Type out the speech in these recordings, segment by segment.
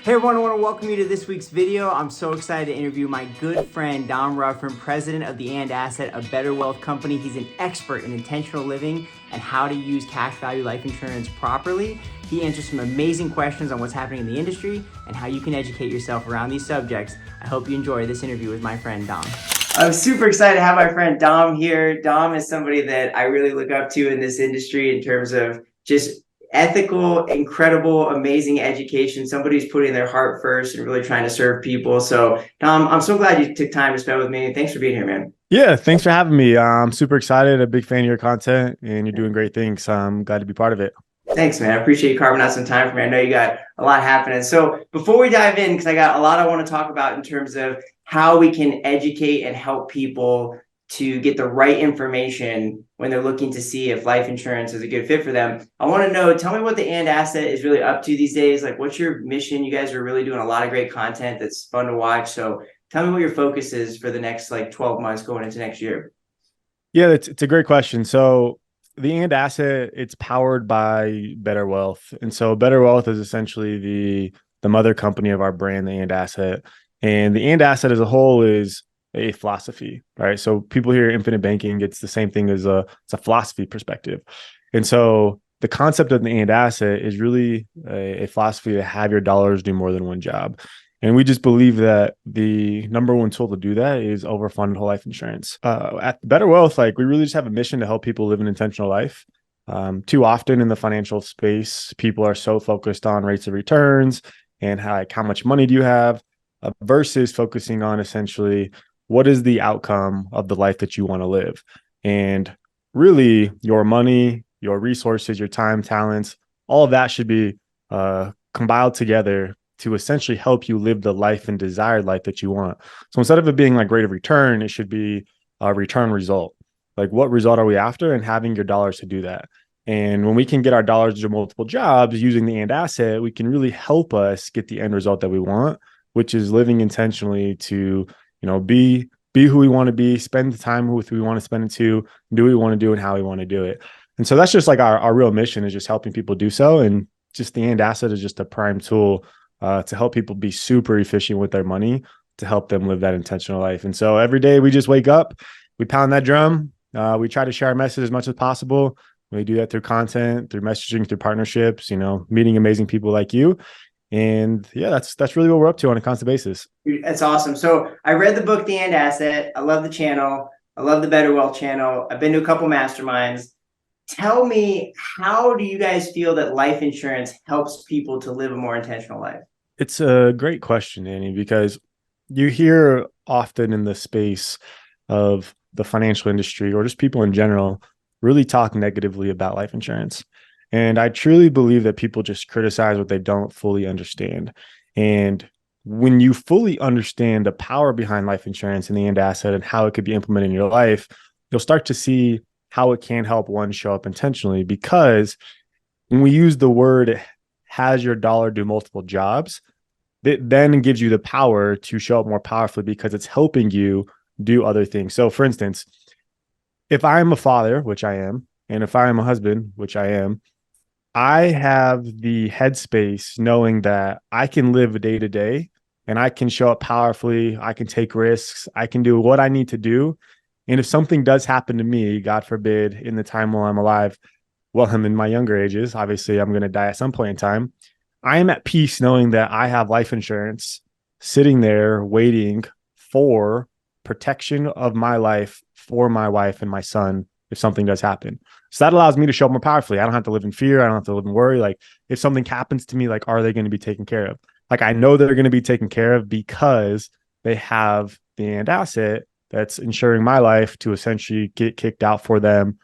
Hey everyone, I want to welcome you to this week's video. I'm so excited to interview my good friend, Dom Rufran, president of the And Asset, a Better Wealth company. He's an expert in intentional living and how to use cash value life insurance properly. He answers some amazing questions on what's happening in the industry and how you can educate yourself around these subjects. I hope you enjoy this interview with my friend, Dom. I'm super excited to have my friend Dom here. Dom is somebody that I really look up to in this industry in terms of just ethical, incredible, amazing education. Somebody who's putting their heart first and really trying to serve people. So, Dom, I'm so glad you took time to spend with me. Thanks for being here, man. Yeah, thanks for having me. I'm super excited, a big fan of your content, and you're doing great things. I'm glad to be part of it. Thanks, man. I appreciate you carving out some time for me. I know you got a lot happening. So before we dive in, because I got a lot I want to talk about in terms of how we can educate and help people to get the right information when they're looking to see if life insurance is a good fit for them. I want to know, tell me what the And Asset is really up to these days. Like, what's your mission? You guys are really doing a lot of great content that's fun to watch. So tell me what your focus is for the next 12 months going into next year. Yeah, it's a great question. So the And Asset, it's powered by Better Wealth. And so Better Wealth is essentially the mother company of our brand, the And Asset. And the And Asset as a whole is a philosophy, right? So people hear infinite banking, it's the same thing as it's a philosophy perspective. And so the concept of the And Asset is really a philosophy to have your dollars do more than one job. And we just believe that the number one tool to do that is overfunded whole life insurance. At Better Wealth, we really just have a mission to help people live an intentional life. Too often in the financial space, people are so focused on rates of returns and how much money do you have versus focusing on essentially what is the outcome of the life that you want to live. And really your money, your resources, your time, talents, all of that should be compiled together to essentially help you live the life and desired life that you want. So instead of it being like rate of return, it should be a return result. Like, what result are we after, and having your dollars to do that. And when we can get our dollars to do multiple jobs using the And Asset, we can really help us get the end result that we want, which is living intentionally to, be who we want to be, spend the time with who we want to spend it to, do what we want to do and how we want to do it. And so that's just like our real mission, is just helping people do so. And just the And Asset is just a prime tool to help people be super efficient with their money, to help them live that intentional life. And so every day we just wake up, we pound that drum. We try to share our message as much as possible. We do that through content, through messaging, through partnerships, meeting amazing people like you. And yeah, that's really what we're up to on a constant basis. That's awesome. So I read the book, The And Asset. I love the channel. I love the Better Wealth channel. I've been to a couple masterminds. Tell me, how do you guys feel that life insurance helps people to live a more intentional life? It's a great question, Danny, because you hear often in the space of the financial industry, or just people in general, really talk negatively about life insurance. And I truly believe that people just criticize what they don't fully understand. And when you fully understand the power behind life insurance and the And Asset and how it could be implemented in your life, you'll start to see how it can help one show up intentionally. Because when we use the word has your dollar do multiple jobs, it then gives you the power to show up more powerfully, because it's helping you do other things. So for instance, if I am a father, which I am, and if I am a husband, which I am, I have the headspace knowing that I can live day to day and I can show up powerfully. I can take risks. I can do what I need to do. And if something does happen to me, God forbid, in the time while I'm alive, well, I'm in my younger ages, obviously I'm going to die at some point in time, I am at peace knowing that I have life insurance sitting there waiting for protection of my life for my wife and my son if something does happen. So that allows me to show up more powerfully. I don't have to live in fear. I don't have to live in worry. Like, if something happens to me, are they going to be taken care of? I know they're going to be taken care of because they have the And Asset that's ensuring my life to essentially get kicked out for them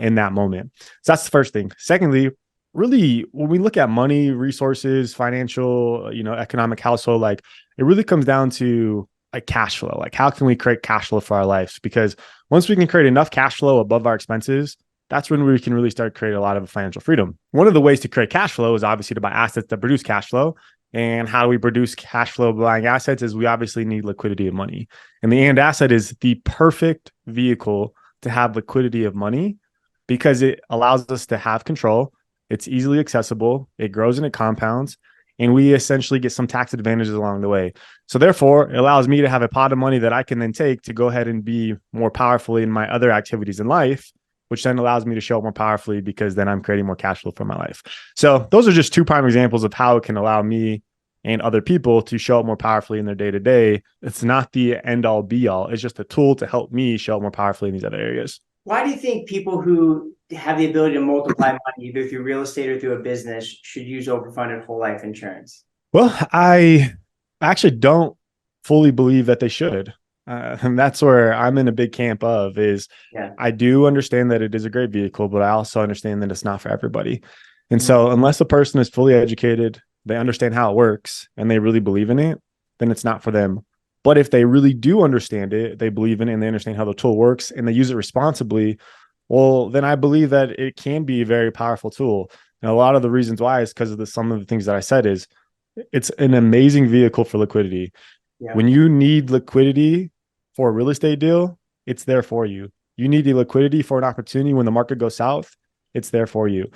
in that moment. So that's the first thing. Secondly, really, when we look at money, resources, financial, economic household, it really comes down to cash flow. How can we create cash flow for our lives? Because once we can create enough cash flow above our expenses, that's when we can really start creating a lot of financial freedom. One of the ways to create cash flow is obviously to buy assets that produce cash flow. And how do we produce cash flow buying assets? Is we obviously need liquidity of money. And the And Asset is the perfect vehicle to have liquidity of money, because it allows us to have control. It's easily accessible. It grows and it compounds. and we essentially get some tax advantages along the way. So therefore, it allows me to have a pot of money that I can then take to go ahead and be more powerfully in my other activities in life, which then allows me to show up more powerfully because then I'm creating more cash flow for my life. So those are just two prime examples of how it can allow me and other people to show up more powerfully in their day-to-day. It's not the end all be all. It's just a tool to help me show up more powerfully in these other areas. Why do you think people who have the ability to multiply money either through real estate or through a business should use overfunded whole life insurance? Well, I actually don't fully believe that they should. And that's where I'm in a big camp of is I do understand that it is a great vehicle, but I also understand that it's not for everybody. And so unless a person is fully educated, they understand how it works, and they really believe in it, then it's not for them. But if they really do understand it, they believe in it, and they understand how the tool works, and they use it responsibly, well, then I believe that it can be a very powerful tool. And a lot of the reasons why is because of some of the things that I said is it's an amazing vehicle for liquidity. Yeah. When you need liquidity for a real estate deal, it's there for you. You need the liquidity for an opportunity when the market goes south, it's there for you.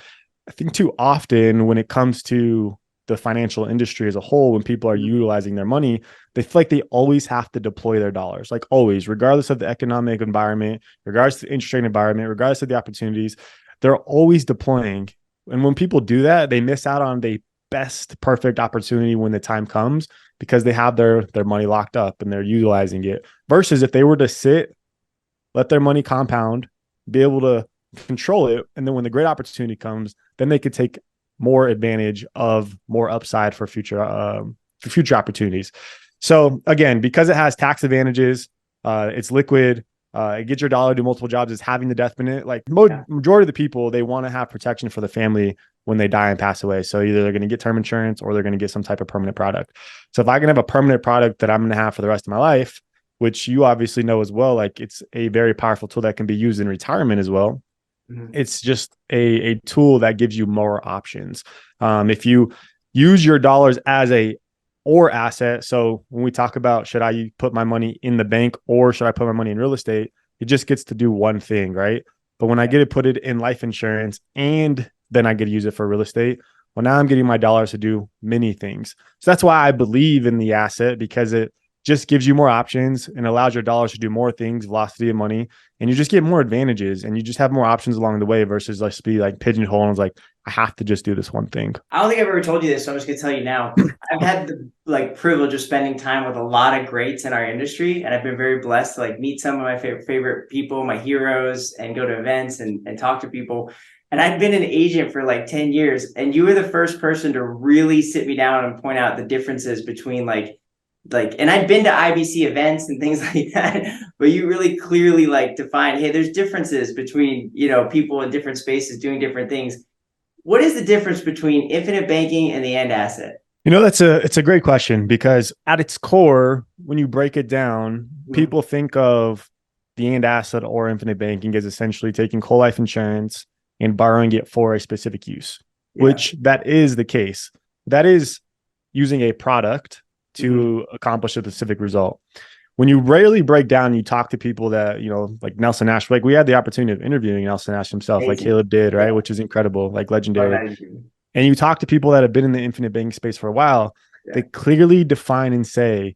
I think too often when it comes to the financial industry as a whole, when people are utilizing their money, they feel like they always have to deploy their dollars, like always, regardless of the economic environment, regardless of the interest rate environment, regardless of the opportunities, they're always deploying. And when people do that, they miss out on the best perfect opportunity when the time comes because they have their money locked up and they're utilizing it. Versus if they were to sit, let their money compound, be able to control it, and then when the great opportunity comes, then they could take more advantage of more upside for future opportunities. So again, because it has tax advantages, it's liquid, it gets your dollar to do multiple jobs, it's having the death benefit. Like majority of the people, they want to have protection for the family when they die and pass away. So either they're going to get term insurance or they're going to get some type of permanent product. So if I can have a permanent product that I'm going to have for the rest of my life, which you obviously know as well, like it's a very powerful tool that can be used in retirement as well. It's just a tool that gives you more options. If you use your dollars as or asset. So when we talk about, should I put my money in the bank or should I put my money in real estate? It just gets to do one thing, right? But when I get to put it in life insurance and then I get to use it for real estate, well, now I'm getting my dollars to do many things. So that's why I believe in the asset, because it just gives you more options and allows your dollars to do more things, velocity of money, and you just get more advantages and you just have more options along the way versus let's be like pigeonholed and like, I have to just do this one thing. I don't think I've ever told you this, so I'm just gonna tell you now. I've had the privilege of spending time with a lot of greats in our industry, and I've been very blessed to meet some of my favorite people, my heroes, and go to events and talk to people. And I've been an agent for 10 years, and you were the first person to really sit me down and point out the differences between and I've been to IBC events and things like that, but you really clearly define, hey, there's differences between, people in different spaces doing different things. What is the difference between infinite banking and the end asset? It's a great question, because at its core, when you break it down, people think of the end asset or infinite banking as essentially taking whole life insurance and borrowing it for a specific use, which that is the case. That is using a product to accomplish a specific result. When you rarely break down, you talk to people that, like Nelson Nash, we had the opportunity of interviewing Nelson Nash himself, like Caleb did, right? Which is incredible, legendary. And you talk to people that have been in the infinite banking space for a while, they clearly define and say,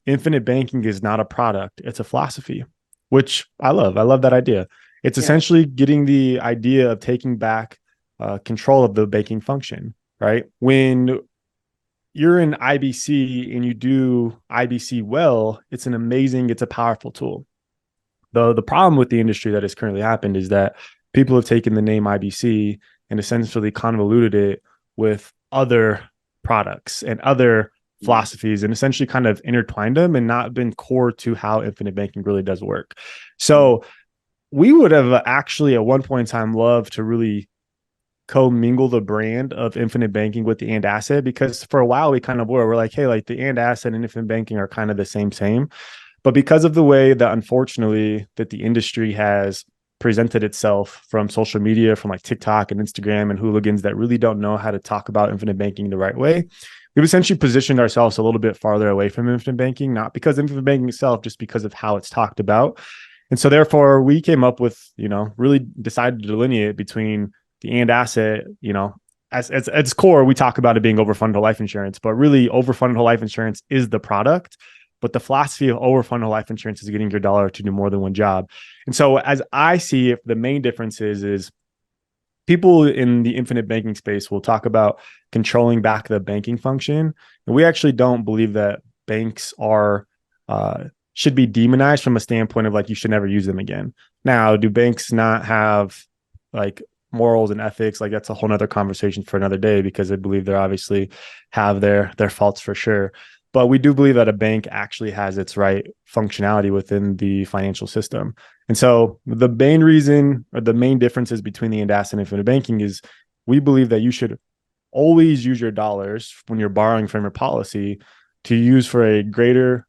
infinite banking is not a product, it's a philosophy, which I love. I love that idea. It's essentially getting the idea of taking back control of the banking function, right? When you're in IBC and you do IBC well, it's a powerful tool. The problem with the industry that has currently happened is that people have taken the name IBC and essentially convoluted it with other products and other philosophies and essentially kind of intertwined them and not been core to how infinite banking really does work. So we would have actually at one point in time loved to really co-mingle the brand of infinite banking with the and asset, because for a while we kind of we're like, hey, the and asset and infinite banking are kind of the same. But because of the way that unfortunately that the industry has presented itself from social media, from TikTok and Instagram and hooligans that really don't know how to talk about infinite banking the right way, we've essentially positioned ourselves a little bit farther away from infinite banking, not because of infinite banking itself, just because of how it's talked about. And so therefore we came up with, really decided to delineate between the and asset, as its core, we talk about it being overfunded whole life insurance, but really overfunded whole life insurance is the product. But the philosophy of overfunded whole life insurance is getting your dollar to do more than one job. And so as I see it, the main difference is people in the infinite banking space will talk about controlling back the banking function. And we actually don't believe that banks are should be demonized from a standpoint of like you should never use them again. Now, do banks not have like morals and ethics? Like that's a whole nother conversation for another day, because I believe they obviously have their faults for sure. But we do believe that a bank actually has its right functionality within the financial system. And so the main reason or the main differences between the end asset and infinite banking is we believe that you should always use your dollars when you're borrowing from your policy to use for a greater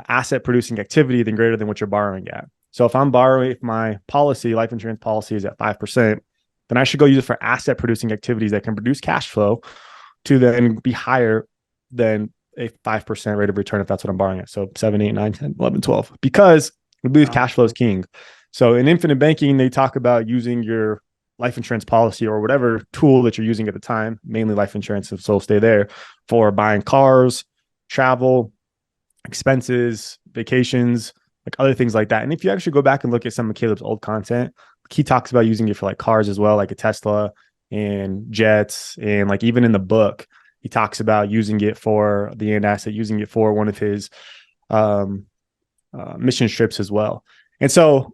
asset producing activity than greater than what you're borrowing at. So if I'm borrowing, if my policy, life insurance policy is at 5%, then I should go use it for asset producing activities that can produce cash flow to then be higher than a 5% rate of return if that's what I'm borrowing at. So 7, 8, 9, 10, 11, 12, because we believe cash flow is king. So in infinite banking, they talk about using your life insurance policy or whatever tool that you're using at the time, mainly life insurance, so it'll stay there, for buying cars, travel, expenses, vacations, like other things like that. And if you actually go back and look at some of Caleb's old content, he talks about using it for like cars as well, like a Tesla and jets. And like even in the book, he talks about using it for the end asset, using it for one of his mission trips as well. And so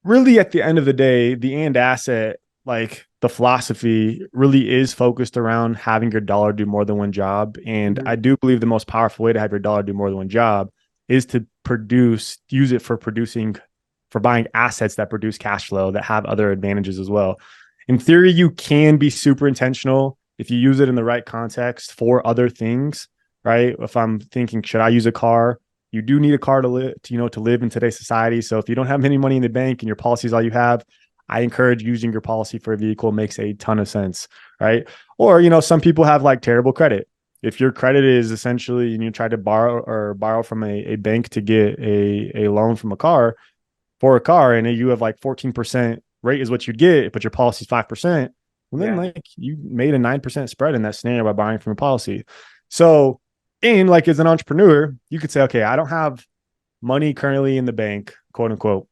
really at the end of the day, the end asset, like the philosophy really is focused around having your dollar do more than one job. And I do believe the most powerful way to have your dollar do more than one job is to use it for buying assets that produce cash flow that have other advantages as well. In theory, you can be super intentional if you use it in the right context for other things, right? If I'm thinking, should I use a car? You do need a car to live in today's society. So if you don't have any money in the bank and your policy is all you have, I encourage using your policy for a vehicle. Makes a ton of sense, right? Or, some people have like terrible credit. If your credit is essentially, and you try to borrow from a bank to get a loan from for a car, and you have like 14% rate is what you'd get, but your policy is 5%, well, then like you made a 9% spread in that scenario by buying from a policy. So like as an entrepreneur, you could say, okay, I don't have money currently in the bank, quote unquote.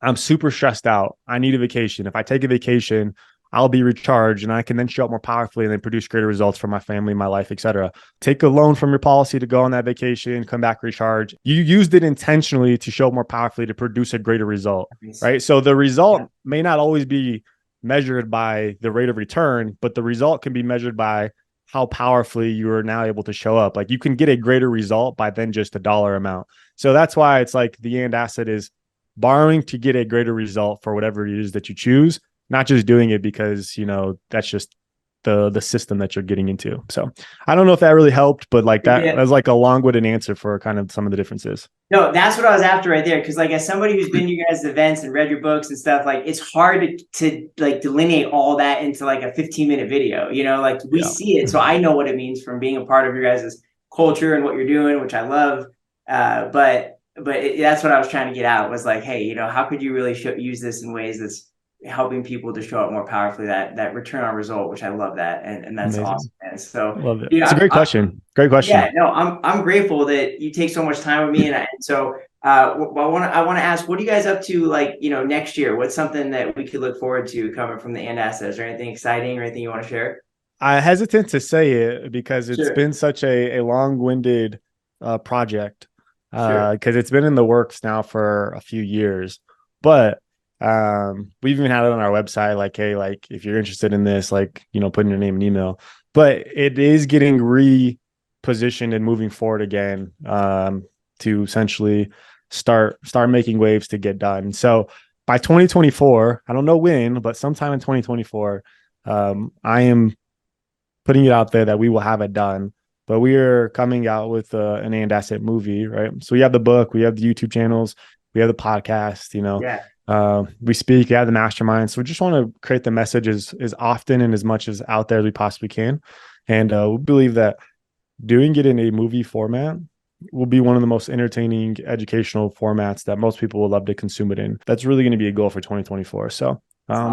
I'm super stressed out. I need a vacation. If I take a vacation, I'll be recharged and I can then show up more powerfully and then produce greater results for my family, my life, etc. Take a loan from your policy to go on that vacation, come back recharged. You used it intentionally to show up more powerfully to produce a greater result, right? So the result may not always be measured by the rate of return, but the result can be measured by how powerfully you are now able to show up. Like you can get a greater result by then just a dollar amount. So that's why it's like the end asset is borrowing to get a greater result for whatever it is that you choose, not just doing it because, that's just the system that you're getting into. So I don't know if that really helped, but like that was like a long-winded answer for kind of some of the differences. No, that's what I was after right there. Because like as somebody who's been to you guys' events and read your books and stuff, like it's hard to like delineate all that into like a 15-minute video, like we see it. So I know what it means from being a part of your guys' culture and what you're doing, which I love. But that's what I was trying to get out was like, hey, how could you really use this in ways that's helping people to show up more powerfully, that return on result, which I love that. And that's amazing. Awesome. And so love it. It's a great question. Great question. Yeah, no, I'm grateful that you take so much time with me. And so I want to ask, what are you guys up to like, next year? What's something that we could look forward to coming from the end assets, or anything exciting or anything you want to share? I hesitant to say it because it's been such a long-winded project because it's been in the works now for a few years, but we've even had it on our website, like, hey, like if you're interested in this, like, put in your name and email, but it is getting repositioned and moving forward again to essentially start making waves to get done. So by 2024, I don't know when, but sometime in 2024, I am putting it out there that we will have it done. But we are coming out with an and asset movie, right? So we have the book, we have the YouTube channels, we have the podcast, we speak, we have the mastermind. So we just want to create the message as often and as much as out there as we possibly can. And we believe that doing it in a movie format will be one of the most entertaining educational formats that most people will love to consume it in. That's really going to be a goal for 2024. So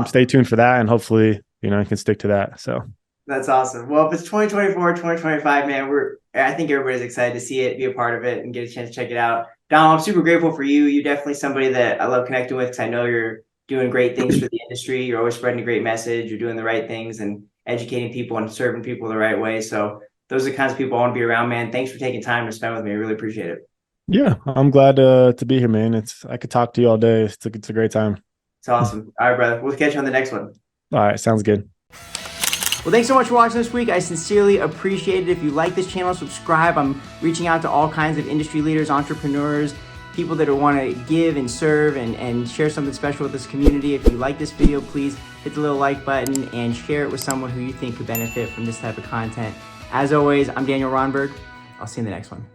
stay tuned for that. And hopefully, you can stick to that. So That's awesome. Well, if it's 2024, 2025, man, I think everybody's excited to see it, be a part of it, and get a chance to check it out. Dom, I'm super grateful for you. You're definitely somebody that I love connecting with because I know you're doing great things for the industry. You're always spreading a great message. You're doing the right things and educating people and serving people the right way. So those are the kinds of people I want to be around, man. Thanks for taking time to spend with me. I really appreciate it. Yeah, I'm glad to be here, man. I could talk to you all day. It's a great time. It's awesome. All right, brother. We'll catch you on the next one. All right, sounds good. Well, thanks so much for watching this week. I sincerely appreciate it. If you like this channel, subscribe. I'm reaching out to all kinds of industry leaders, entrepreneurs, people that want to give and serve and share something special with this community. If you like this video, please hit the little like button and share it with someone who you think could benefit from this type of content. As always, I'm Daniel Rondberg. I'll see you in the next one.